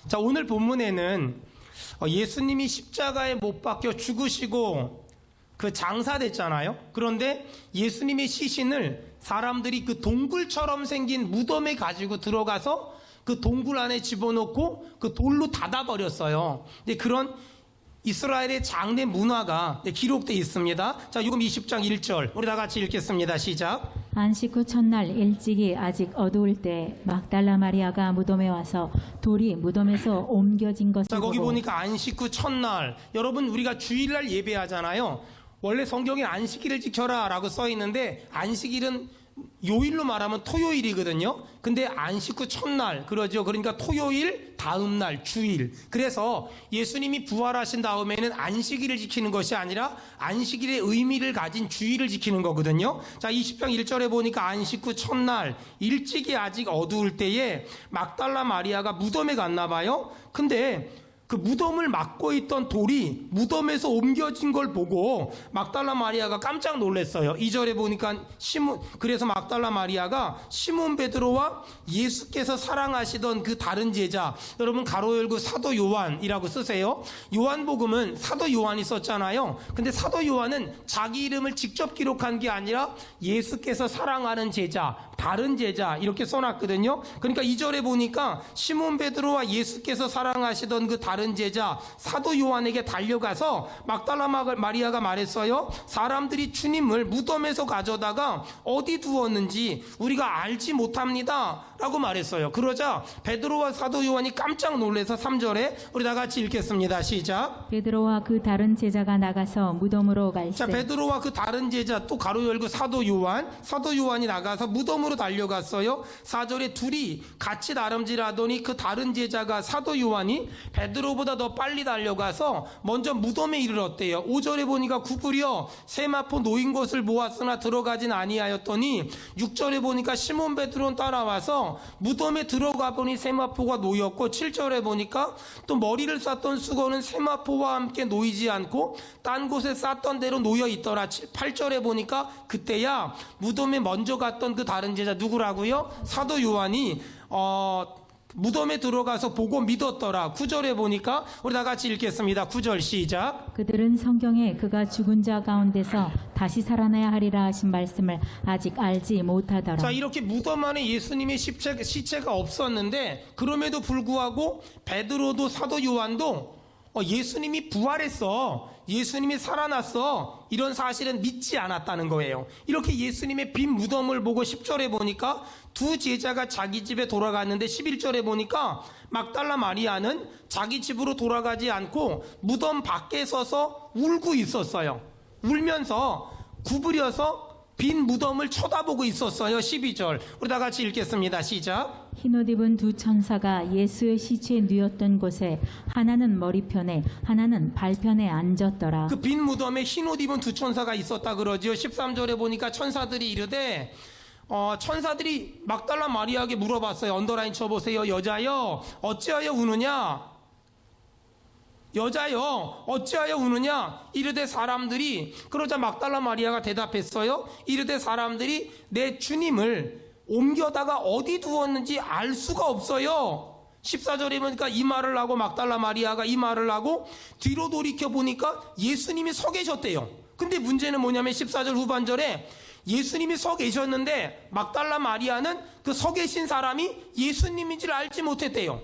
자, 오늘 본문에는 예수님이 십자가에 못 박혀 죽으시고 그 장사됐잖아요. 그런데 예수님의 시신을 사람들이 그 동굴처럼 생긴 무덤에 가지고 들어가서 그 동굴 안에 집어넣고 그 돌로 닫아버렸어요. 근데 그런 이스라엘의 장례 문화가 기록되어 있습니다. 자, 요금 20장 1절 우리 다 같이 읽겠습니다. 시작. 안식 후 첫날 일찍이 아직 어두울 때 막달라 마리아가 무덤에 와서 돌이 무덤에서 옮겨진 것을 자, 거기 보고 보니까 안식 후 첫날. 여러분, 우리가 주일날 예배하잖아요. 원래 성경에 안식일을 지켜라 라고 써 있는데 안식일은 요일로 말하면 토요일이거든요. 근데 안식 후 첫날 그러죠. 그러니까 토요일 다음날 주일. 그래서 예수님이 부활하신 다음에는 안식일을 지키는 것이 아니라 안식일의 의미를 가진 주일을 지키는 거거든요. 자, 20장 1절에 보니까 안식 후 첫날 일찍이 아직 어두울 때에 막달라 마리아가 무덤에 갔나 봐요. 근데 그 무덤을 막고 있던 돌이 무덤에서 옮겨진 걸 보고 막달라 마리아가 깜짝 놀랐어요. 2절에 보니까 그래서 막달라 마리아가 시몬 베드로와 예수께서 사랑하시던 그 다른 제자, 여러분 가로 열고 사도 요한이라고 쓰세요. 요한복음은 사도 요한이 썼잖아요. 근데 사도 요한은 자기 이름을 직접 기록한 게 아니라 예수께서 사랑하는 제자, 다른 제자 이렇게 써놨거든요. 그러니까 2절에 보니까 시몬 베드로와 예수께서 사랑하시던 그 다른 제자 사도 요한에게 달려가서 막달라 마리아가 말했어요. 사람들이 주님을 무덤에서 가져다가 어디 두었는지 우리가 알지 못합니다 라고 말했어요. 그러자 베드로와 사도 요한이 깜짝 놀라서 3절에 우리 다 같이 읽겠습니다. 시작. 베드로와 그 다른 제자가 나가서 무덤으로 갈새. 자, 베드로와 그 다른 제자 또 가로 열고 사도 요한이 나가서 무덤으로 달려갔어요. 4절에 둘이 같이 다름질하더니 그 다른 제자가 사도 요한이 베드로보다 더 빨리 달려가서 먼저 무덤에 이르렀대요. 5절에 보니까 구부려 세마포 놓인 것을 모았으나 들어가진 아니하였더니 6절에 보니까 시몬 베드로는 따라와서 무덤에 들어가 보니 세마포가 놓였고 7절에 보니까 또 머리를 쌌던 수건은 세마포와 함께 놓이지 않고 딴 곳에 쌌던 대로 놓여 있더라. 8절에 보니까 그때야 무덤에 먼저 갔던 그 다른 제자 누구라고요? 사도 요한이 무덤에 들어가서 보고 믿었더라. 9절에 보니까 우리 다 같이 읽겠습니다. 9절 시작. 그들은 성경에 그가 죽은 자 가운데서 다시 살아나야 하리라 하신 말씀을 아직 알지 못하더라. 자, 이렇게 무덤 안에 예수님의 시체가 없었는데 그럼에도 불구하고 베드로도 사도 요한도 예수님이 부활했어, 예수님이 살아났어, 이런 사실은 믿지 않았다는 거예요. 이렇게 예수님의 빈 무덤을 보고 10절에 보니까 두 제자가 자기 집에 돌아갔는데 11절에 보니까 막달라 마리아는 자기 집으로 돌아가지 않고 무덤 밖에 서서 울고 있었어요. 울면서 구부려서 빈 무덤을 쳐다보고 있었어요. 12절 우리 다 같이 읽겠습니다. 시작. 흰옷 입은 두 천사가 예수의 시체에 누웠던 곳에 하나는 머리편에 하나는 발편에 앉았더라. 그 빈 무덤에 흰옷 입은 두 천사가 있었다 그러지요. 13절에 보니까 천사들이 이르되 천사들이 막달라 마리아에게 물어봤어요. 언더라인 쳐보세요. 여자여 어찌하여 우느냐? 여자여 어찌하여 우느냐? 이르되 사람들이, 그러자 막달라 마리아가 대답했어요. 이르되 사람들이 내 주님을 옮겨다가 어디 두었는지 알 수가 없어요. 14절에 보니까 이 말을 하고 막달라 마리아가 이 말을 하고 뒤로 돌이켜 보니까 예수님이 서 계셨대요. 근데 문제는 뭐냐면 14절 후반절에 예수님이 서 계셨는데 막달라 마리아는 그 서 계신 사람이 예수님인지를 알지 못했대요.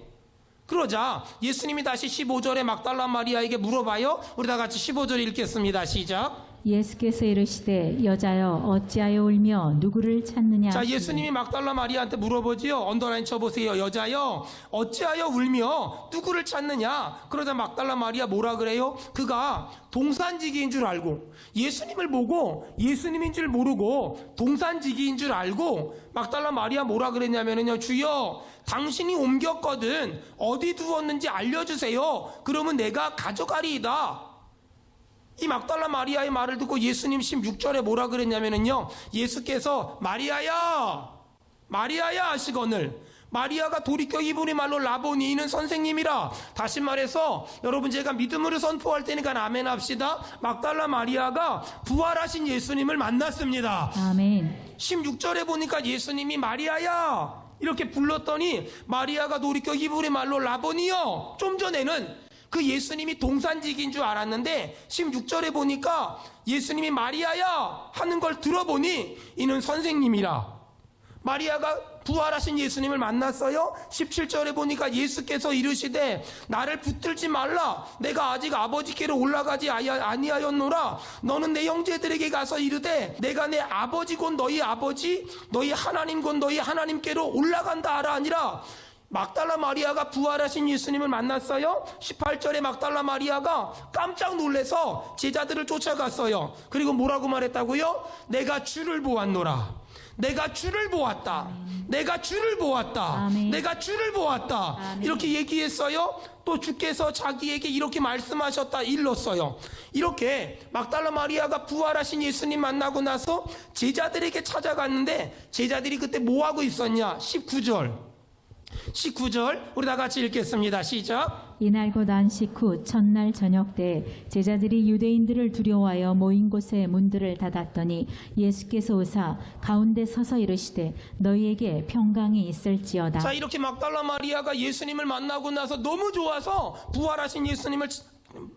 그러자 예수님이 다시 15절에 막달라 마리아에게 물어봐요. 우리 다 같이 15절 읽겠습니다. 시작. 예수께서 이르시되 여자여 어찌하여 울며 누구를 찾느냐. 자, 예수님이 막달라 마리아한테 물어보지요. 언더라인 쳐보세요. 여자여 어찌하여 울며 누구를 찾느냐. 그러자 막달라 마리아 뭐라 그래요? 그가 동산지기인 줄 알고, 예수님을 보고 예수님인 줄 모르고 동산지기인 줄 알고 막달라 마리아 뭐라 그랬냐면요, 주여 당신이 옮겼거든 어디 두었는지 알려주세요. 그러면 내가 가져가리이다. 이 막달라 마리아의 말을 듣고 예수님 16절에 뭐라 그랬냐면요, 예수께서 마리아야 마리아야 하시거늘, 마리아가 돌이켜 이분의 말로 라보니, 이는 선생님이라. 다시 말해서 여러분, 제가 믿음으로 선포할 테니까 아멘 합시다. 막달라 마리아가 부활하신 예수님을 만났습니다. 아멘. 16절에 보니까 예수님이 마리아야 이렇게 불렀더니 마리아가 돌이켜 히브리 말로 라보니요. 좀 전에는 그 예수님이 동산직인 줄 알았는데 16절에 보니까 예수님이 마리아야 하는 걸 들어보니 이는 선생님이라. 마리아가 부활하신 예수님을 만났어요. 17절에 보니까 예수께서 이르시되 나를 붙들지 말라. 내가 아직 아버지께로 올라가지 아니하였노라. 너는 내 형제들에게 가서 이르되 내가 내 아버지 곧 너희 아버지 너희 하나님 곧 너희 하나님께로 올라간다 하라 하니라. 막달라 마리아가 부활하신 예수님을 만났어요. 18절에 막달라 마리아가 깜짝 놀래서 제자들을 쫓아갔어요. 그리고 뭐라고 말했다고요? 내가 주를 보았노라. 내가 주를 보았다. 내가 주를 보았다. 아멘. 내가 주를 보았다. 아멘. 이렇게 얘기했어요. 또 주께서 자기에게 이렇게 말씀하셨다 일렀어요. 이렇게 막달라 마리아가 부활하신 예수님 만나고 나서 제자들에게 찾아갔는데 제자들이 그때 뭐하고 있었냐? 19절 우리 다 같이 읽겠습니다. 시작. 이날 곧 안식 후 첫날 저녁 때 제자들이 유대인들을 두려워하여 모인 곳에 문들을 닫았더니 예수께서 오사 가운데 서서 이르시되 너희에게 평강이 있을지어다. 자, 이렇게 막달라 마리아가 예수님을 만나고 나서 너무 좋아서 부활하신 예수님을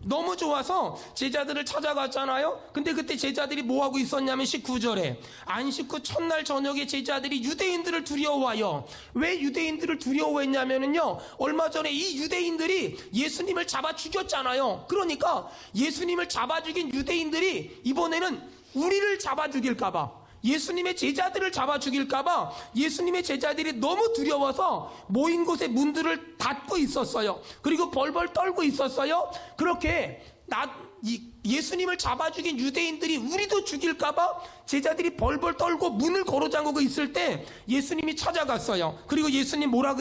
너무 좋아서 제자들을 찾아갔잖아요. 근데 그때 제자들이 뭐하고 있었냐면 19절에 안식 후 첫날 저녁에 제자들이 유대인들을 두려워하여, 왜 유대인들을 두려워했냐면요, 얼마 전에 이 유대인들이 예수님을 잡아 죽였잖아요. 그러니까 예수님을 잡아 죽인 유대인들이 이번에는 우리를 잡아 죽일까봐, 예수님의 제자들을 잡아 죽일까봐 예수님의 제자들이 너무 두려워서 모인 곳에 문들을 닫고 있었어요. 그리고 벌벌 떨고 있었어요. 그렇게 예수님을 잡아 죽인 유대인들이 우리도 죽일까봐 제자들이 벌벌 떨고 문을 걸어 잠그고 있을 때 예수님이 찾아갔어요. 그리고 예수님 뭐라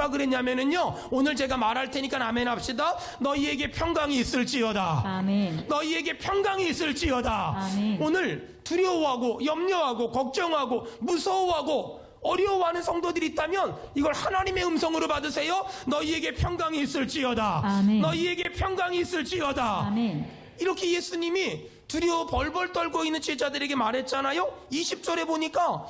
그랬냐면은요, 오늘 제가 말할 테니까 아멘 합시다. 너희에게 평강이 있을지어다. 아멘. 너희에게 평강이 있을지어다. 아멘. 오늘 두려워하고 염려하고 걱정하고 무서워하고 어려워하는 성도들이 있다면 이걸 하나님의 음성으로 받으세요. 너희에게 평강이 있을지어다. 아멘. 너희에게 평강이 있을지어다. 아멘. 이렇게 예수님이 두려워 벌벌 떨고 있는 제자들에게 말했잖아요. 20절에 보니까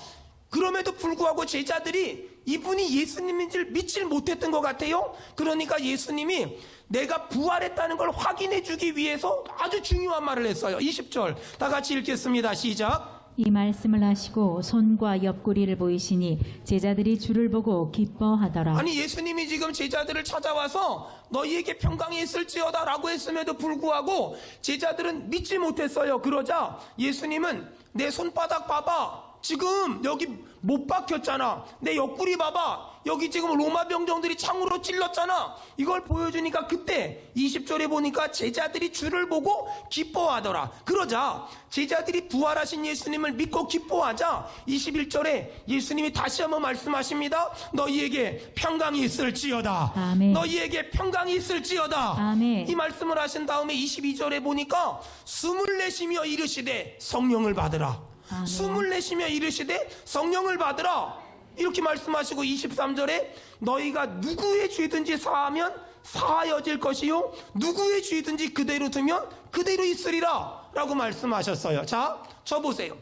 그럼에도 불구하고 제자들이 이분이 예수님인 줄 믿질 못했던 것 같아요. 그러니까 예수님이 내가 부활했다는 걸 확인해 주기 위해서 아주 중요한 말을 했어요. 20절 다 같이 읽겠습니다. 시작. 이 말씀을 하시고 손과 옆구리를 보이시니 제자들이 주를 보고 기뻐하더라. 아니, 예수님이 지금 제자들을 찾아와서 너희에게 평강이 있을지어다 라고 했음에도 불구하고 제자들은 믿지 못했어요. 그러자 예수님은 내 손바닥 봐봐, 지금 여기 못 박혔잖아. 내 옆구리 봐봐, 여기 지금 로마 병정들이 창으로 찔렀잖아. 이걸 보여주니까 그때 20절에 보니까 제자들이 주를 보고 기뻐하더라. 그러자 제자들이 부활하신 예수님을 믿고 기뻐하자 21절에 예수님이 다시 한번 말씀하십니다. 너희에게 평강이 있을지어다. 아멘. 너희에게 평강이 있을지어다. 아멘. 이 말씀을 하신 다음에 22절에 보니까 숨을 내쉬며 이르시되 성령을 받으라. 아멘. 숨을 내쉬며 이르시되 성령을 받으라. 이렇게 말씀하시고 23절에 너희가 누구의 죄든지 사하면 사하여질 것이요 누구의 죄든지 그대로 두면 그대로 있으리라 라고 말씀하셨어요. 자, 쳐보세요.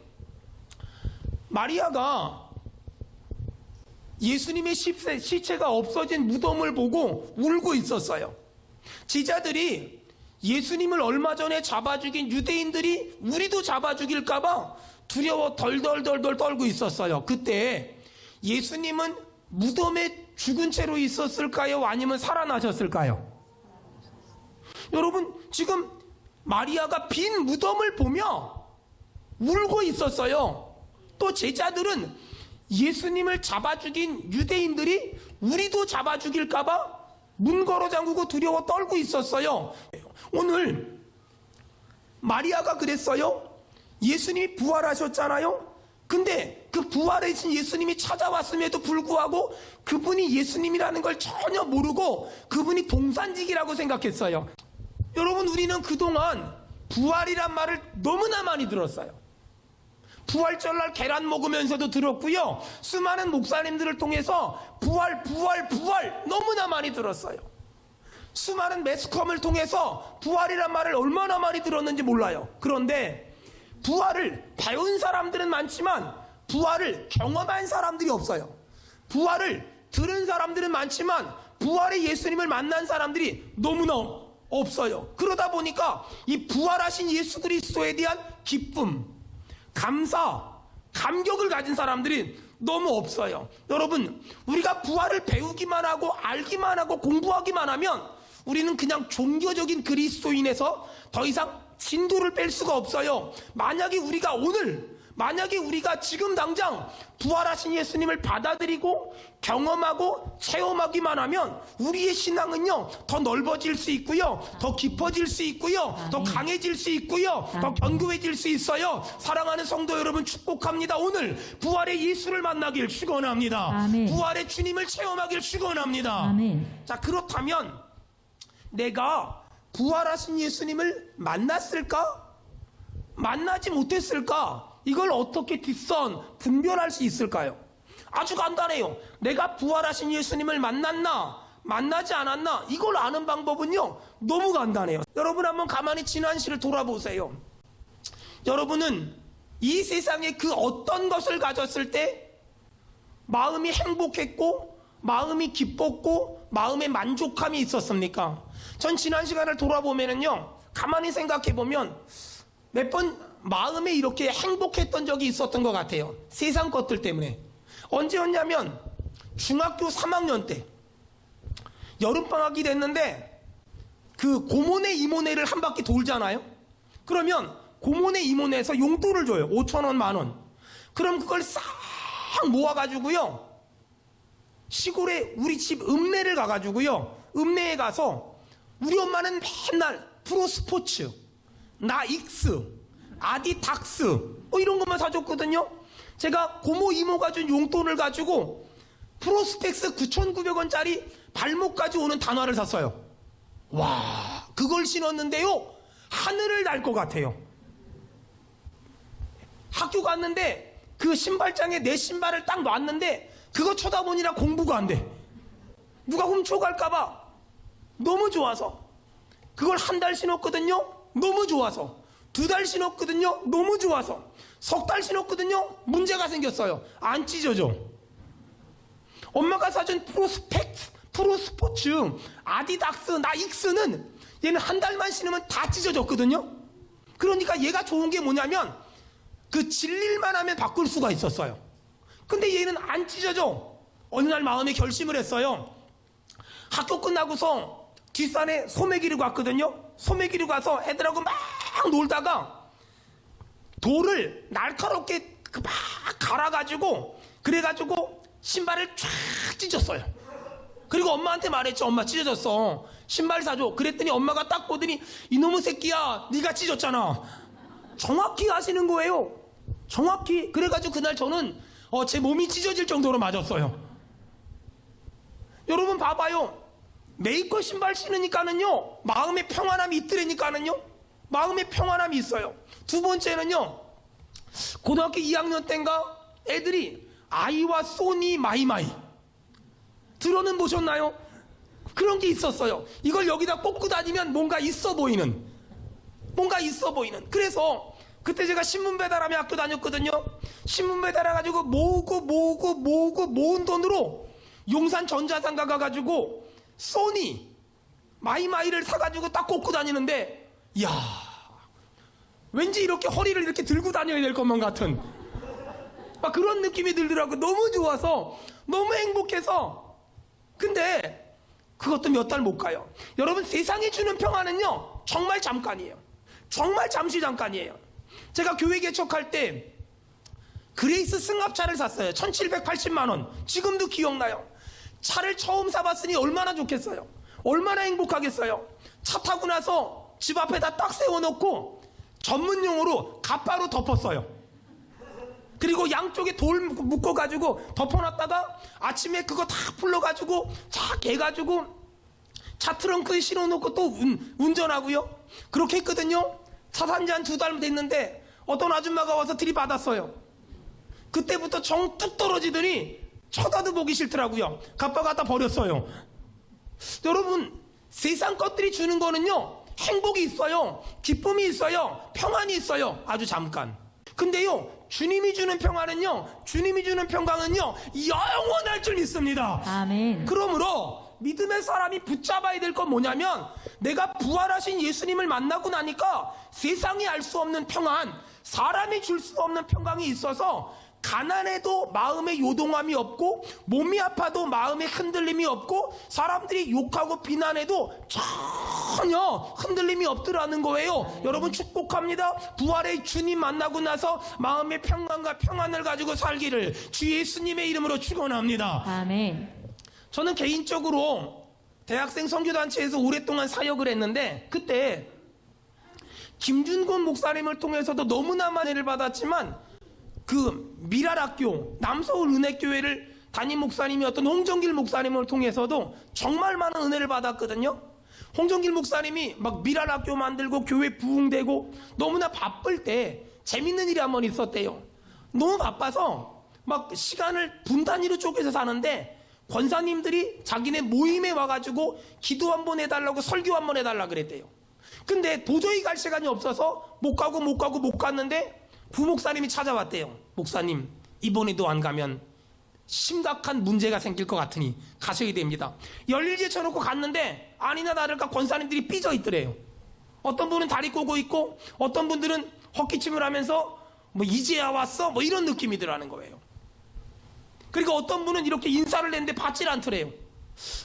마리아가 예수님의 시체가 없어진 무덤을 보고 울고 있었어요. 제자들이 예수님을 얼마 전에 잡아 죽인 유대인들이 우리도 잡아 죽일까봐 두려워 덜덜덜덜 떨고 있었어요. 그때 예수님은 무덤에 죽은 채로 있었을까요? 아니면 살아나셨을까요? 여러분, 지금 마리아가 빈 무덤을 보며 울고 있었어요. 또 제자들은 예수님을 잡아 죽인 유대인들이 우리도 잡아 죽일까봐 문 걸어 잠그고 두려워 떨고 있었어요. 오늘 마리아가 그랬어요. 예수님이 부활하셨잖아요. 근데 그 부활하신 예수님이 찾아왔음에도 불구하고 그분이 예수님이라는 걸 전혀 모르고 그분이 동산직이라고 생각했어요. 여러분, 우리는 그동안 부활이란 말을 너무나 많이 들었어요. 부활절날 계란 먹으면서도 들었고요. 수많은 목사님들을 통해서 부활 너무나 많이 들었어요. 수많은 매스컴을 통해서 부활이란 말을 얼마나 많이 들었는지 몰라요. 그런데 부활을 배운 사람들은 많지만 부활을 경험한 사람들이 없어요. 부활을 들은 사람들은 많지만 부활의 예수님을 만난 사람들이 너무나 없어요. 그러다 보니까 이 부활하신 예수 그리스도에 대한 기쁨, 감사, 감격을 가진 사람들이 너무 없어요. 여러분, 우리가 부활을 배우기만 하고 알기만 하고 공부하기만 하면 우리는 그냥 종교적인 그리스도인에서 더 이상 진도를 뺄 수가 없어요. 만약에 우리가 지금 당장 부활하신 예수님을 받아들이고 경험하고 체험하기만 하면 우리의 신앙은요, 더 넓어질 수 있고요, 더 깊어질 수 있고요, 더 강해질 수 있고요, 더 견고해질 수 있어요. 사랑하는 성도 여러분, 축복합니다. 오늘 부활의 예수를 만나길 축원합니다. 아멘. 부활의 주님을 체험하길 축원합니다. 아멘. 자, 그렇다면 내가 부활하신 예수님을 만났을까? 만나지 못했을까? 이걸 어떻게 뒷선 분별할 수 있을까요? 아주 간단해요. 내가 부활하신 예수님을 만났나 만나지 않았나, 이걸 아는 방법은요 너무 간단해요. 여러분, 한번 가만히 지난 시를 돌아보세요. 여러분은 이 세상에 그 어떤 것을 가졌을 때 마음이 행복했고 마음이 기뻤고 마음에 만족함이 있었습니까? 전 지난 시간을 돌아보면은요, 가만히 생각해 보면 몇 번 마음에 이렇게 행복했던 적이 있었던 것 같아요. 세상 것들 때문에. 언제였냐면 중학교 3학년 때 여름방학이 됐는데 그 고모네 이모네를 한 바퀴 돌잖아요. 그러면 고모네 이모네에서 용돈을 줘요. 5,000원, 만원. 그럼 그걸 싹 모아가지고요, 시골에 우리 집 읍내를 가가지고요, 읍내에 가서 우리 엄마는 맨날 프로스포츠, 나익스, 아디닥스 이런 것만 사줬거든요. 제가 고모 이모가 준 용돈을 가지고 프로스펙스 9,900원짜리 발목까지 오는 단화를 샀어요. 와, 그걸 신었는데요, 하늘을 날 것 같아요. 학교 갔는데 그 신발장에 내 신발을 딱 놨는데 그거 쳐다보니라 공부가 안 돼. 누가 훔쳐갈까봐 너무 좋아서 그걸 한 달 신었거든요. 너무 좋아서 2달 신었거든요. 너무 좋아서 3달 신었거든요. 문제가 생겼어요. 안 찢어져. 엄마가 사준 프로스포츠, 아디닥스, 나익스는 얘는 한 달만 신으면 다 찢어졌거든요. 그러니까 얘가 좋은 게 뭐냐면 그 질릴만 하면 바꿀 수가 있었어요. 근데 얘는 안 찢어져. 어느 날 마음에 결심을 했어요. 학교 끝나고서 뒷산에 소매기를 갔거든요. 소매기를 가서 애들하고 막 놀다가 돌을 날카롭게 막 갈아가지고 그래가지고 신발을 쫙 찢었어요. 그리고 엄마한테 말했죠. 엄마 찢어졌어, 신발 사줘. 그랬더니 엄마가 딱 보더니 이놈의 새끼야, 네가 찢었잖아. 정확히 하시는 거예요. 정확히. 그래가지고 그날 저는 제 몸이 찢어질 정도로 맞았어요. 여러분 봐봐요. 메이커 신발 신으니까는요 마음의 평안함이 있더라니까는요. 마음의 평안함이 있어요. 두 번째는요, 고등학교 2학년 때인가 애들이 아이와 소니 마이마이 들어는 보셨나요? 그런 게 있었어요. 이걸 여기다 꽂고 다니면 뭔가 있어 보이는. 그래서 그때 제가 신문 배달하며 학교 다녔거든요. 신문 배달해가지고 모은 돈으로 용산 전자상가 가가지고 소니 마이마이를 사가지고 딱 꽂고 다니는데, 이야, 왠지 이렇게 허리를 이렇게 들고 다녀야 될 것만 같은 막 그런 느낌이 들더라고. 너무 좋아서, 너무 행복해서. 근데 그것도 몇 달 못 가요. 여러분, 세상이 주는 평안은요 정말 잠깐이에요. 정말 잠시 잠깐이에요. 제가 교회 개척할 때 그레이스 승합차를 샀어요. 1,780만 원. 지금도 기억나요. 차를 처음 사봤으니 얼마나 좋겠어요. 얼마나 행복하겠어요. 차 타고 나서 집 앞에다 딱 세워놓고 전문용어로 가빠로 덮었어요. 그리고 양쪽에 돌 묶어가지고 덮어놨다가 아침에 그거 다 풀러가지고 쫙 개가지고 차 트렁크에 실어놓고 또 운전하고요. 그렇게 했거든요. 차 산 지 한 2달 됐는데 어떤 아줌마가 와서 들이받았어요. 그때부터 정 뚝 떨어지더니 쳐다도 보기 싫더라고요. 가빠 갖다 버렸어요. 여러분, 세상 것들이 주는 거는요 행복이 있어요, 기쁨이 있어요, 평안이 있어요. 아주 잠깐. 근데요 주님이 주는 평안은요, 주님이 주는 평강은요, 영원할 줄 믿습니다. 아멘. 그러므로 믿음의 사람이 붙잡아야 될 건 뭐냐면, 내가 부활하신 예수님을 만나고 나니까 세상이 알 수 없는 평안, 사람이 줄 수 없는 평강이 있어서 가난해도 마음에 요동함이 없고, 몸이 아파도 마음에 흔들림이 없고, 사람들이 욕하고 비난해도 전혀 흔들림이 없더라는 거예요. 여러분 축복합니다. 부활의 주님 만나고 나서 마음의 평강과 평안을 가지고 살기를 주 예수님의 이름으로 축원합니다. 아멘. 저는 개인적으로 대학생 선교단체에서 오랫동안 사역을 했는데, 그때 김준곤 목사님을 통해서도 너무나 많은 은혜를 받았지만, 그 미랄학교 남서울 은혜교회를 담임 목사님이었던 홍정길 목사님을 통해서도 정말 많은 은혜를 받았거든요. 홍정길 목사님이 막 미랄학교 만들고 교회 부흥되고 너무나 바쁠 때 재밌는 일이 한 번 있었대요. 너무 바빠서 막 시간을 분 단위로 쪼개서 사는데, 권사님들이 자기네 모임에 와가지고 기도 한번 해달라고, 설교 한번 해달라 그랬대요. 근데 도저히 갈 시간이 없어서 못 갔는데 부목사님이 찾아왔대요. 목사님, 이번에도 안 가면 심각한 문제가 생길 것 같으니 가셔야 됩니다. 열일제 쳐놓고 갔는데 아니나 다를까 권사님들이 삐져 있더래요. 어떤 분은 다리 꼬고 있고, 어떤 분들은 헛기침을 하면서 뭐 이제야 왔어? 뭐 이런 느낌이더라는 거예요. 그리고 어떤 분은 이렇게 인사를 했는데 받질 않더래요.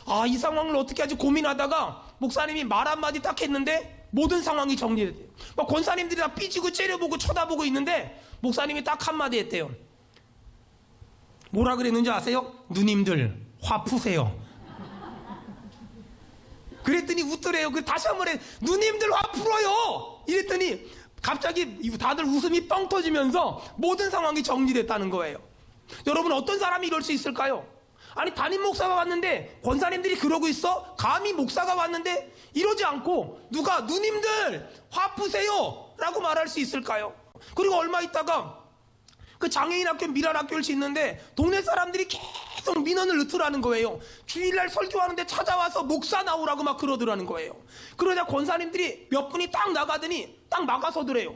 아, 이 상황을 어떻게 하지 고민하다가 목사님이 말 한마디 딱 했는데 모든 상황이 정리됐대요. 막 권사님들이 다 삐지고 째려보고 쳐다보고 있는데 목사님이 딱 한마디 했대요. 뭐라 그랬는지 아세요? 누님들 화 푸세요. 그랬더니 웃더래요. 그 다시 한번 해. 누님들 화 풀어요. 이랬더니 갑자기 다들 웃음이 뻥 터지면서 모든 상황이 정리됐다는 거예요. 여러분, 어떤 사람이 이럴 수 있을까요? 아니, 담임 목사가 왔는데 권사님들이 그러고 있어? 감히 목사가 왔는데 이러지 않고 누가 누님들 화 푸세요 라고 말할 수 있을까요? 그리고 얼마 있다가 그 장애인 학교 미랄학교를 짓는데 동네 사람들이 계속 민원을 넣더라는 거예요. 주일날 설교하는데 찾아와서 목사 나오라고 막 그러더라는 거예요. 그러자 권사님들이 몇 분이 딱 나가더니 딱 막아서더래요.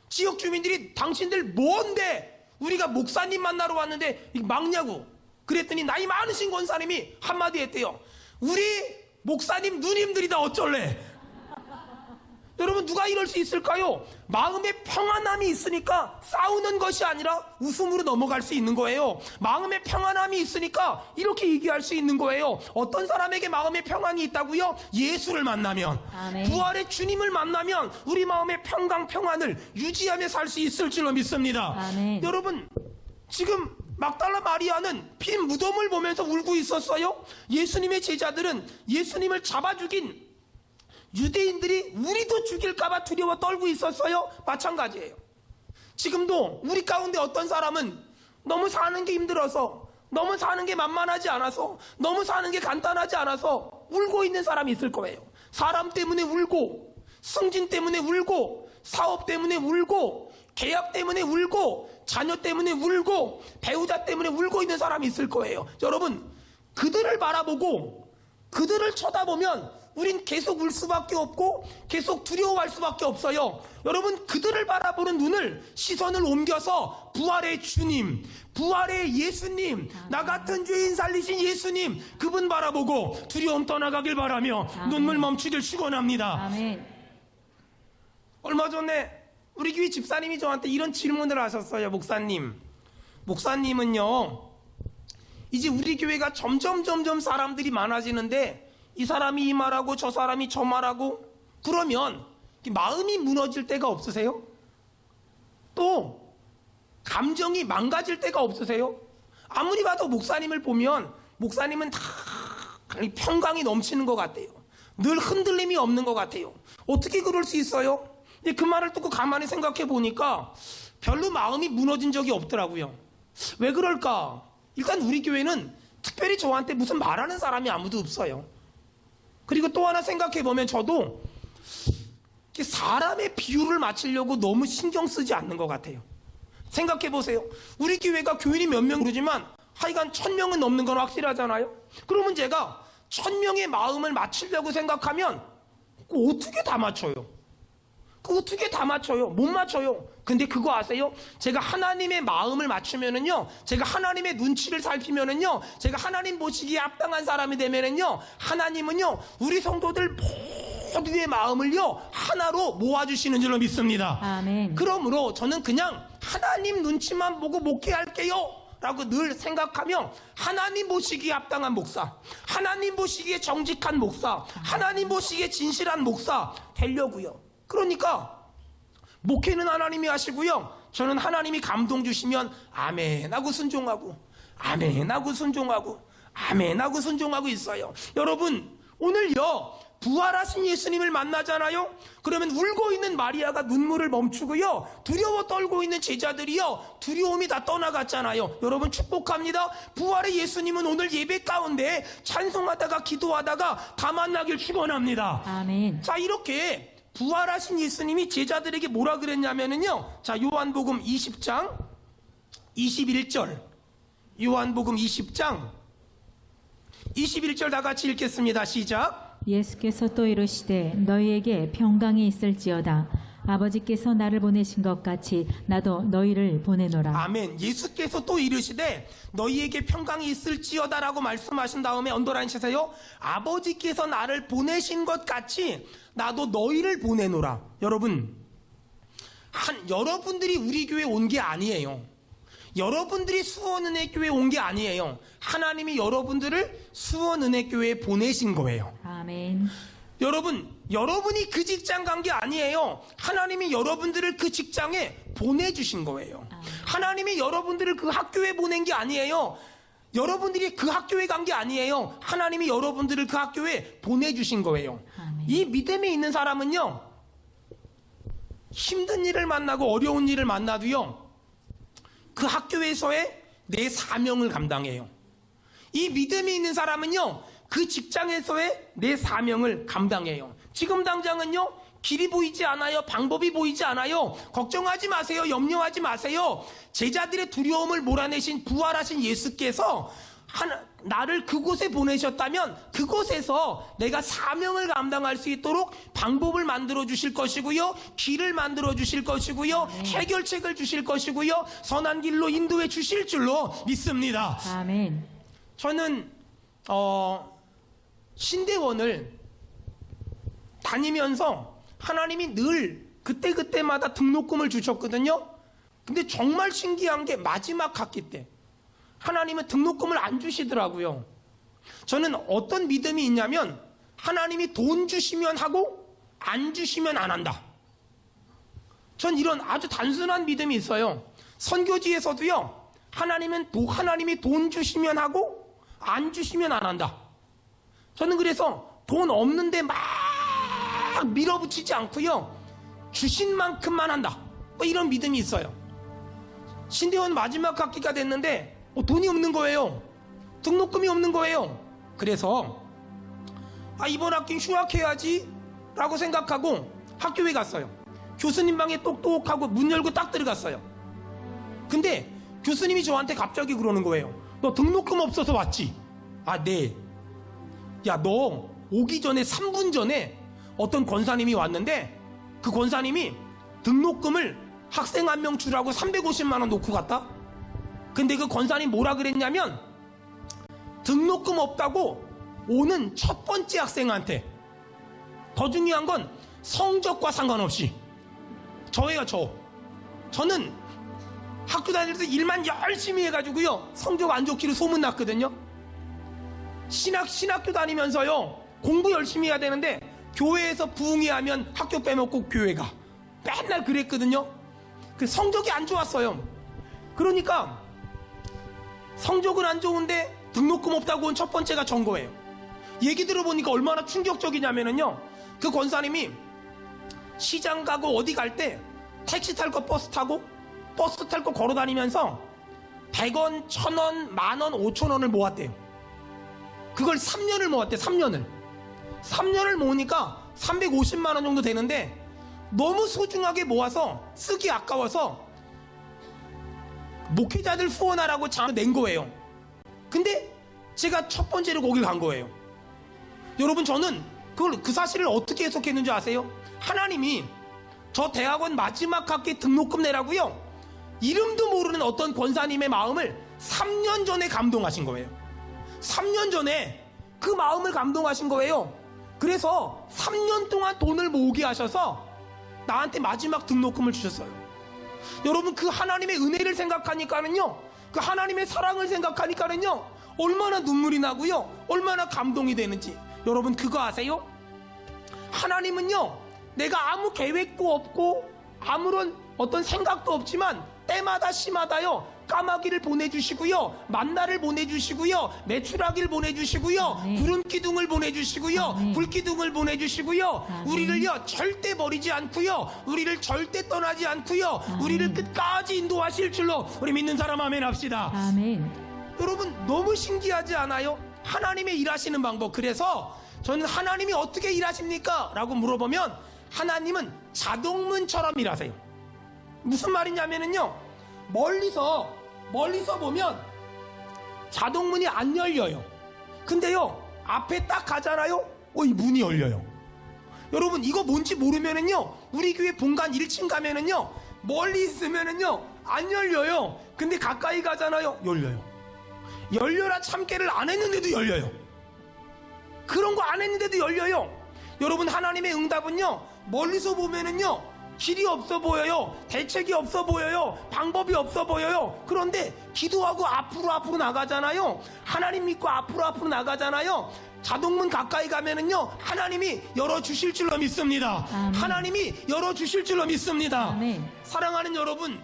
지역 주민들이 당신들 뭔데 우리가 목사님 만나러 왔는데 막냐고. 그랬더니 나이 많으신 권사님이 한마디 했대요. 우리 목사님 누님들이다 어쩔래. 여러분, 누가 이럴 수 있을까요? 마음의 평안함이 있으니까 싸우는 것이 아니라 웃음으로 넘어갈 수 있는 거예요. 마음의 평안함이 있으니까 이렇게 얘기할 수 있는 거예요. 어떤 사람에게 마음의 평안이 있다고요? 예수를 만나면, 아멘. 부활의 주님을 만나면 우리 마음의 평안을 유지하며 살 수 있을 줄로 믿습니다. 아멘. 여러분, 지금 막달라 마리아는 빈 무덤을 보면서 울고 있었어요. 예수님의 제자들은 예수님을 잡아 죽인 유대인들이 우리도 죽일까봐 두려워 떨고 있었어요. 마찬가지예요. 지금도 우리 가운데 어떤 사람은 너무 사는 게 힘들어서, 너무 사는 게 만만하지 않아서, 너무 사는 게 간단하지 않아서 울고 있는 사람이 있을 거예요. 사람 때문에 울고, 승진 때문에 울고, 사업 때문에 울고, 계약 때문에 울고, 자녀 때문에 울고, 배우자 때문에 울고 있는 사람이 있을 거예요. 여러분, 그들을 바라보고 그들을 쳐다보면 우린 계속 울 수밖에 없고 계속 두려워할 수밖에 없어요. 여러분, 그들을 바라보는 눈을, 시선을 옮겨서 부활의 주님, 부활의 예수님, 나 같은 죄인 살리신 예수님, 그분 바라보고 두려움 떠나가길 바라며 아멘. 눈물 멈추길 축원합니다. 아멘. 얼마 전에 우리 교회 집사님이 저한테 이런 질문을 하셨어요. 목사님은요, 이제 우리 교회가 점점 사람들이 많아지는데 이 사람이 이 말하고 저 사람이 저 말하고 그러면 마음이 무너질 때가 없으세요? 또 감정이 망가질 때가 없으세요? 아무리 봐도 목사님을 보면 목사님은 다 평강이 넘치는 것 같아요. 늘 흔들림이 없는 것 같아요. 어떻게 그럴 수 있어요? 근데 그 말을 듣고 가만히 생각해 보니까 별로 마음이 무너진 적이 없더라고요. 왜 그럴까? 일단 우리 교회는 특별히 저한테 무슨 말하는 사람이 아무도 없어요. 그리고 또 하나 생각해 보면 저도 사람의 비율을 맞추려고 너무 신경 쓰지 않는 것 같아요. 생각해 보세요. 우리 교회가 교인이 몇 명 모르지만 하여간 1000명은 넘는 건 확실하잖아요. 그러면 제가 1000명의 마음을 맞추려고 생각하면 어떻게 다 맞춰요? 그거 2개 다 맞춰요. 못 맞춰요. 근데 그거 아세요? 제가 하나님의 마음을 맞추면은요, 제가 하나님의 눈치를 살피면은요, 제가 하나님 보시기에 합당한 사람이 되면은요, 하나님은요, 우리 성도들 모두의 마음을요, 하나로 모아주시는 줄로 믿습니다. 아멘. 그러므로 저는 그냥 하나님 눈치만 보고 목회할게요 라고 늘 생각하며 하나님 보시기에 합당한 목사, 하나님 보시기에 정직한 목사, 하나님 보시기에 진실한 목사 되려고요. 그러니까 목회는 하나님이 하시고요, 저는 하나님이 감동 주시면 아멘 하고 순종하고, 아멘 하고 순종하고, 아멘 하고 순종하고 있어요. 여러분, 오늘요 부활하신 예수님을 만나잖아요. 그러면 울고 있는 마리아가 눈물을 멈추고요, 두려워 떨고 있는 제자들이요, 두려움이 다 떠나갔잖아요. 여러분, 축복합니다. 부활의 예수님은 오늘 예배 가운데 찬송하다가 기도하다가 다 만나길 축원합니다. 아멘. 자, 이렇게 부활하신 예수님이 제자들에게 뭐라 그랬냐면은요, 자, 요한복음 20장 21절, 요한복음 20장 21절 다 같이 읽겠습니다. 시작. 예수께서 또 이르시되 너희에게 평강이 있을지어다. 아버지께서 나를 보내신 것 같이 나도 너희를 보내노라. 아멘. 예수께서 또 이르시되 너희에게 평강이 있을지어다라고 말씀하신 다음에 언더라인 치세요. 아버지께서 나를 보내신 것 같이 나도 너희를 보내노라. 여러분, 여러분들이 우리 교회 온 게 아니에요. 여러분들이 수원은혜교회에 온 게 아니에요. 하나님이 여러분들을 수원은혜교회에 보내신 거예요. 아멘. 여러분, 여러분이 그 직장 간 게 아니에요. 하나님이 여러분들을 그 직장에 보내주신 거예요. 하나님이 여러분들을 그 학교에 보낸 게 아니에요. 여러분들이 그 학교에 간 게 아니에요. 하나님이 여러분들을 그 학교에 보내주신 거예요. 아멘. 이 믿음이 있는 사람은요, 힘든 일을 만나고 어려운 일을 만나도요, 그 학교에서의 내 사명을 감당해요. 이 믿음이 있는 사람은요, 그 직장에서의 내 사명을 감당해요. 지금 당장은요, 길이 보이지 않아요. 방법이 보이지 않아요. 걱정하지 마세요. 염려하지 마세요. 제자들의 두려움을 몰아내신 부활하신 예수께서 나를 그곳에 보내셨다면 그곳에서 내가 사명을 감당할 수 있도록 방법을 만들어 주실 것이고요, 길을 만들어 주실 것이고요, 해결책을 주실 것이고요, 선한 길로 인도해 주실 줄로 믿습니다. 아멘. 저는 신대원을 다니면서 하나님이 늘 그때그때마다 등록금을 주셨거든요. 근데 정말 신기한 게 마지막 학기 때 하나님은 등록금을 안 주시더라고요. 저는 어떤 믿음이 있냐면 하나님이 돈 주시면 하고 안 주시면 안 한다. 전 이런 아주 단순한 믿음이 있어요. 선교지에서도요, 하나님이 돈 주시면 하고 안 주시면 안 한다. 저는 그래서 돈 없는데 막 밀어붙이지 않고요, 주신 만큼만 한다. 뭐 이런 믿음이 있어요. 신대원 마지막 학기가 됐는데 돈이 없는 거예요. 등록금이 없는 거예요. 그래서 이번 학기 휴학해야지 라고 생각하고 학교에 갔어요. 교수님 방에 똑똑하고 문 열고 딱 들어갔어요. 근데 교수님이 저한테 갑자기 그러는 거예요. 너 등록금 없어서 왔지? 네. 야, 너 오기 전에 3분 전에 어떤 권사님이 왔는데 그 권사님이 등록금을 학생 한 명 주라고 350만 원 놓고 갔다? 근데 그 권사님 뭐라 그랬냐면 등록금 없다고 오는 첫 번째 학생한테, 더 중요한 건 성적과 상관없이, 저예요. 저는 학교 다닐 때 일만 열심히 해가지고요, 성적 안 좋기로 소문났거든요. 신학교 다니면서요, 공부 열심히 해야 되는데 교회에서 부흥회 하면 학교 빼먹고 교회 가, 맨날 그랬거든요. 그 성적이 안 좋았어요. 그러니까 성적은 안 좋은데 등록금 없다고 온 첫 번째가 전 거예요. 얘기 들어보니까 얼마나 충격적이냐면요, 그 권사님이 시장 가고 어디 갈 때 택시 탈 거 버스 탈 거 걸어 다니면서 100원, 1000원, 만원, 5000원을 모았대요. 그걸 3년을 모았대. 3년을 모으니까 350만 원 정도 되는데 너무 소중하게 모아서 쓰기 아까워서 목회자들 후원하라고 장을 낸 거예요. 근데 제가 첫 번째로 거길 간 거예요. 여러분, 저는 그 사실을 어떻게 해석했는지 아세요? 하나님이 저 대학원 마지막 학기 등록금 내라고요. 이름도 모르는 어떤 권사님의 마음을 3년 전에 감동하신 거예요. 3년 전에 그 마음을 감동하신 거예요. 그래서 3년 동안 돈을 모으게 하셔서 나한테 마지막 등록금을 주셨어요. 여러분, 그 하나님의 은혜를 생각하니까는요, 그 하나님의 사랑을 생각하니까는요, 얼마나 눈물이 나고요, 얼마나 감동이 되는지. 여러분, 그거 아세요? 하나님은요, 내가 아무 계획도 없고 아무런 어떤 생각도 없지만 때마다 시마다요, 까마귀를 보내주시고요, 만나를 보내주시고요, 메추라기를 보내주시고요, 아멘. 구름 기둥을 보내주시고요, 아멘. 불 기둥을 보내주시고요, 아멘. 우리를요 절대 버리지 않고요, 우리를 절대 떠나지 않고요, 아멘. 우리를 끝까지 인도하실 줄로 우리 믿는 사람 아멘 합시다. 아멘. 여러분, 너무 신기하지 않아요? 하나님의 일하시는 방법. 그래서 저는 하나님이 어떻게 일하십니까? 라고 물어보면 하나님은 자동문처럼 일하세요. 무슨 말이냐면요, 멀리서 보면 자동문이 안 열려요. 근데요, 앞에 딱 가잖아요, 이 문이 열려요. 여러분, 이거 뭔지 모르면은요, 우리 교회 본관 1층 가면은요, 멀리 있으면은요 안 열려요. 근데 가까이 가잖아요, 열려요. 열려라 참깨를 안 했는데도 열려요. 그런 거 안 했는데도 열려요. 여러분, 하나님의 응답은요, 멀리서 보면은요 길이 없어 보여요. 대책이 없어 보여요. 방법이 없어 보여요. 그런데 기도하고 앞으로 나가잖아요. 하나님 믿고 앞으로 나가잖아요. 자동문 가까이 가면은요, 하나님이 열어주실 줄로 믿습니다. 아멘. 하나님이 열어주실 줄로 믿습니다. 아멘. 사랑하는 여러분,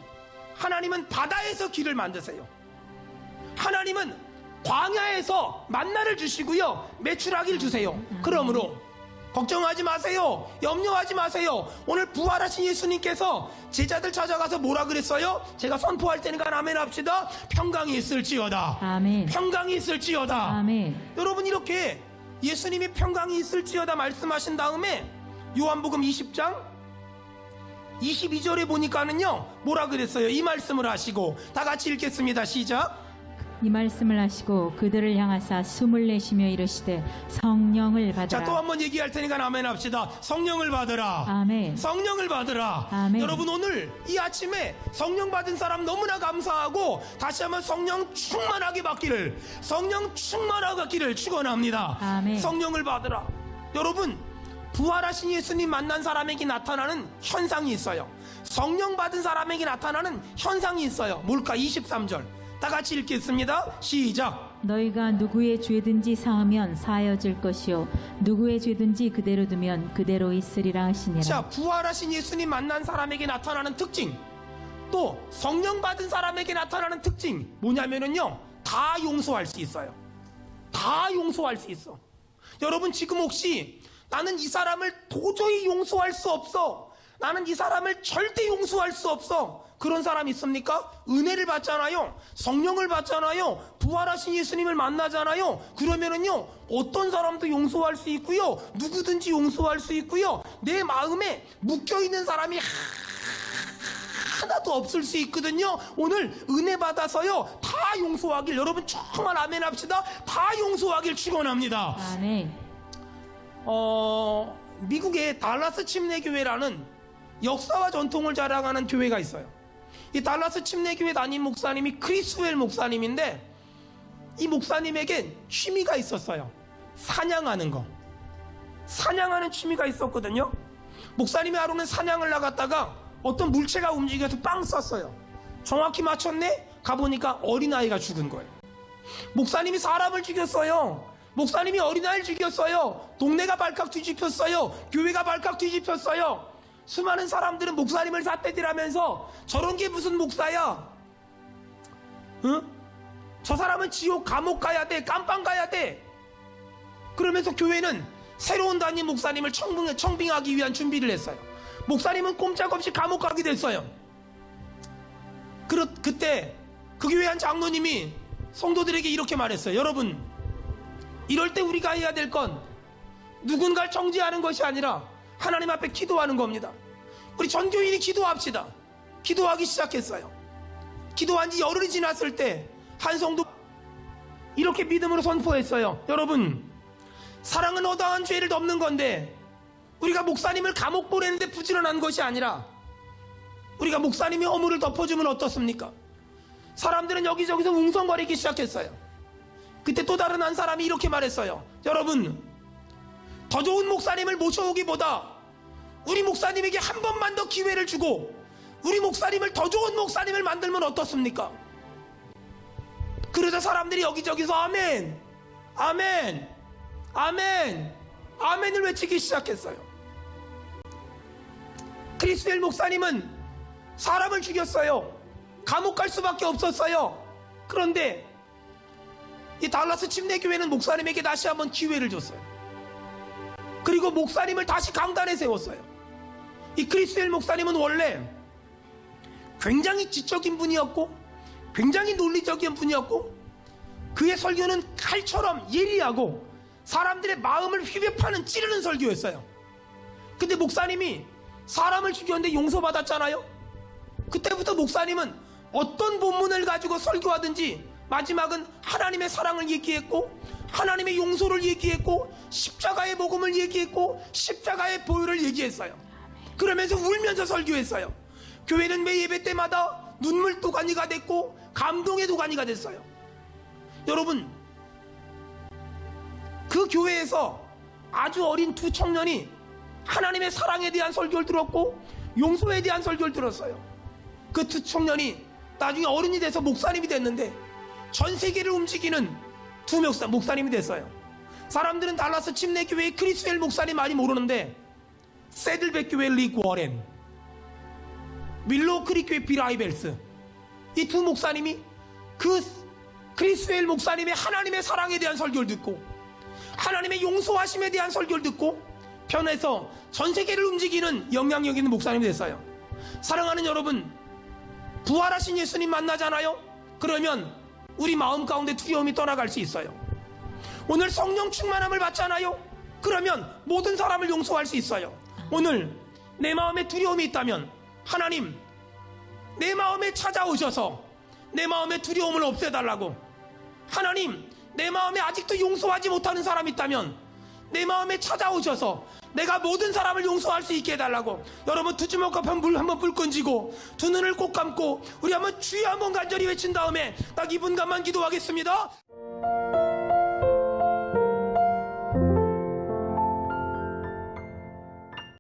하나님은 바다에서 길을 만드세요. 하나님은 광야에서 만나를 주시고요, 메추라기를 주세요. 그러므로 걱정하지 마세요. 염려하지 마세요. 오늘 부활하신 예수님께서 제자들 찾아가서 뭐라 그랬어요? 제가 선포할 테니까 아멘 합시다. 평강이 있을지어다. 아멘. 평강이 있을지어다. 아멘. 여러분, 이렇게 예수님이 평강이 있을지어다 말씀하신 다음에 요한복음 20장 22절에 보니까는요, 뭐라 그랬어요? 이 말씀을 하시고, 다 같이 읽겠습니다. 시작. 이 말씀을 하시고 그들을 향하사 숨을 내쉬며 이르시되 성령을 자, 또 받으라. 한번 얘기할 테니까 아멘 합시다. 성령을 받으라. 아멘. 성령을 받으라. 아멘. 여러분, 오늘 이 아침에 성령 받은 사람 너무나 감사하고, 다시 한번 성령 충만하게 받기를, 성령 충만하게 받기를 축원합니다. 아멘. 성령을 받으라. 여러분, 부활하신 예수님 만난 사람에게 나타나는 현상이 있어요. 성령 받은 사람에게 나타나는 현상이 있어요. 뭘까? 23절 다 같이 읽겠습니다. 시작. 너희가 누구의 죄든지 사하면 사하여질 것이요 누구의 죄든지 그대로 두면 그대로 있으리라 하시니라. 자, 부활하신 예수님 만난 사람에게 나타나는 특징, 또 성령 받은 사람에게 나타나는 특징 뭐냐면은요, 다 용서할 수 있어요. 다 용서할 수 있어. 여러분, 지금 혹시 나는 이 사람을 도저히 용서할 수 없어, 나는 이 사람을 절대 용서할 수 없어, 그런 사람 있습니까? 은혜를 받잖아요. 성령을 받잖아요. 부활하신 예수님을 만나잖아요. 그러면은요, 어떤 사람도 용서할 수 있고요, 누구든지 용서할 수 있고요, 내 마음에 묶여있는 사람이 하나도 없을 수 있거든요. 오늘 은혜 받아서요, 다 용서하길, 여러분 정말 아멘 합시다. 다 용서하길 축원합니다. 아멘. 미국의 달라스 침례교회라는 역사와 전통을 자랑하는 교회가 있어요. 이 달라스 침례교회 담임 목사님이 크리스웰 목사님인데, 이 목사님에겐 취미가 있었어요. 사냥하는 거. 사냥하는 취미가 있었거든요. 목사님이 하루는 사냥을 나갔다가 어떤 물체가 움직여서 빵 쐈어요. 정확히 맞췄네? 가보니까 어린아이가 죽은 거예요. 목사님이 사람을 죽였어요. 목사님이 어린아이를 죽였어요. 동네가 발칵 뒤집혔어요. 교회가 발칵 뒤집혔어요. 수많은 사람들은 목사님을 삿대질하면서 저런 게 무슨 목사야? 응? 저 사람은 지옥 감옥 가야 돼, 깜빵 가야 돼. 그러면서 교회는 새로운 담임 목사님을 청빙하기 위한 준비를 했어요. 목사님은 꼼짝없이 감옥 가게 됐어요. 그때 그 교회 한 장로님이 성도들에게 이렇게 말했어요. 여러분, 이럴 때 우리가 해야 될 건 누군가를 정죄하는 것이 아니라 하나님 앞에 기도하는 겁니다. 우리 전교인이 기도합시다. 기도하기 시작했어요. 기도한 지 열흘이 지났을 때 한 성도 이렇게 믿음으로 선포했어요. 여러분, 사랑은 어떠한 죄를 덮는 건데 우리가 목사님을 감옥 보내는데 부지런한 것이 아니라 우리가 목사님이 허물을 덮어주면 어떻습니까? 사람들은 여기저기서 웅성거리기 시작했어요. 그때 또 다른 한 사람이 이렇게 말했어요. 여러분, 더 좋은 목사님을 모셔오기보다 우리 목사님에게 한 번만 더 기회를 주고 우리 목사님을 더 좋은 목사님을 만들면 어떻습니까? 그러자 사람들이 여기저기서 아멘, 아멘, 아멘, 아멘을 외치기 시작했어요. 크리스웰 목사님은 사람을 죽였어요. 감옥 갈 수밖에 없었어요. 그런데 이 달라스 침례교회는 목사님에게 다시 한번 기회를 줬어요. 그리고 목사님을 다시 강단에 세웠어요. 이 크리스웰 목사님은 원래 굉장히 지적인 분이었고 굉장히 논리적인 분이었고 그의 설교는 칼처럼 예리하고 사람들의 마음을 휘벼 파는 찌르는 설교였어요. 근데 목사님이 사람을 죽였는데 용서받았잖아요. 그때부터 목사님은 어떤 본문을 가지고 설교하든지 마지막은 하나님의 사랑을 얘기했고 하나님의 용서를 얘기했고 십자가의 복음을 얘기했고 십자가의 보혈을 얘기했어요. 그러면서 울면서 설교했어요. 교회는 매 예배 때마다 눈물 도가니가 됐고 감동의 도가니가 됐어요. 여러분, 그 교회에서 아주 어린 두 청년이 하나님의 사랑에 대한 설교를 들었고 용서에 대한 설교를 들었어요. 그 두 청년이 나중에 어른이 돼서 목사님이 됐는데 전 세계를 움직이는 두 목사님이 됐어요. 사람들은 달라스 침례교회의 크리스웰 목사님 많이 모르는데 세들백 교회 릭 워렌, 윌로우 크릭 교회 빌 하이벨스, 이 두 목사님이 그 크리스웰 목사님의 하나님의 사랑에 대한 설교를 듣고 하나님의 용서하심에 대한 설교를 듣고 변해서 전 세계를 움직이는 영향력 있는 목사님이 됐어요. 사랑하는 여러분, 부활하신 예수님 만나잖아요. 그러면 우리 마음 가운데 두려움이 떠나갈 수 있어요. 오늘 성령 충만함을 받잖아요. 그러면 모든 사람을 용서할 수 있어요. 오늘 내 마음에 두려움이 있다면 하나님, 내 마음에 찾아오셔서 내 마음의 두려움을 없애달라고. 하나님, 내 마음에 아직도 용서하지 못하는 사람이 있다면 내 마음에 찾아오셔서 내가 모든 사람을 용서할 수 있게 해달라고. 여러분, 두 주먹 앞에 물 한번 불 끈지고 두 눈을 꼭 감고 우리 한번 주여 한번 간절히 외친 다음에 딱 2분간만 기도하겠습니다.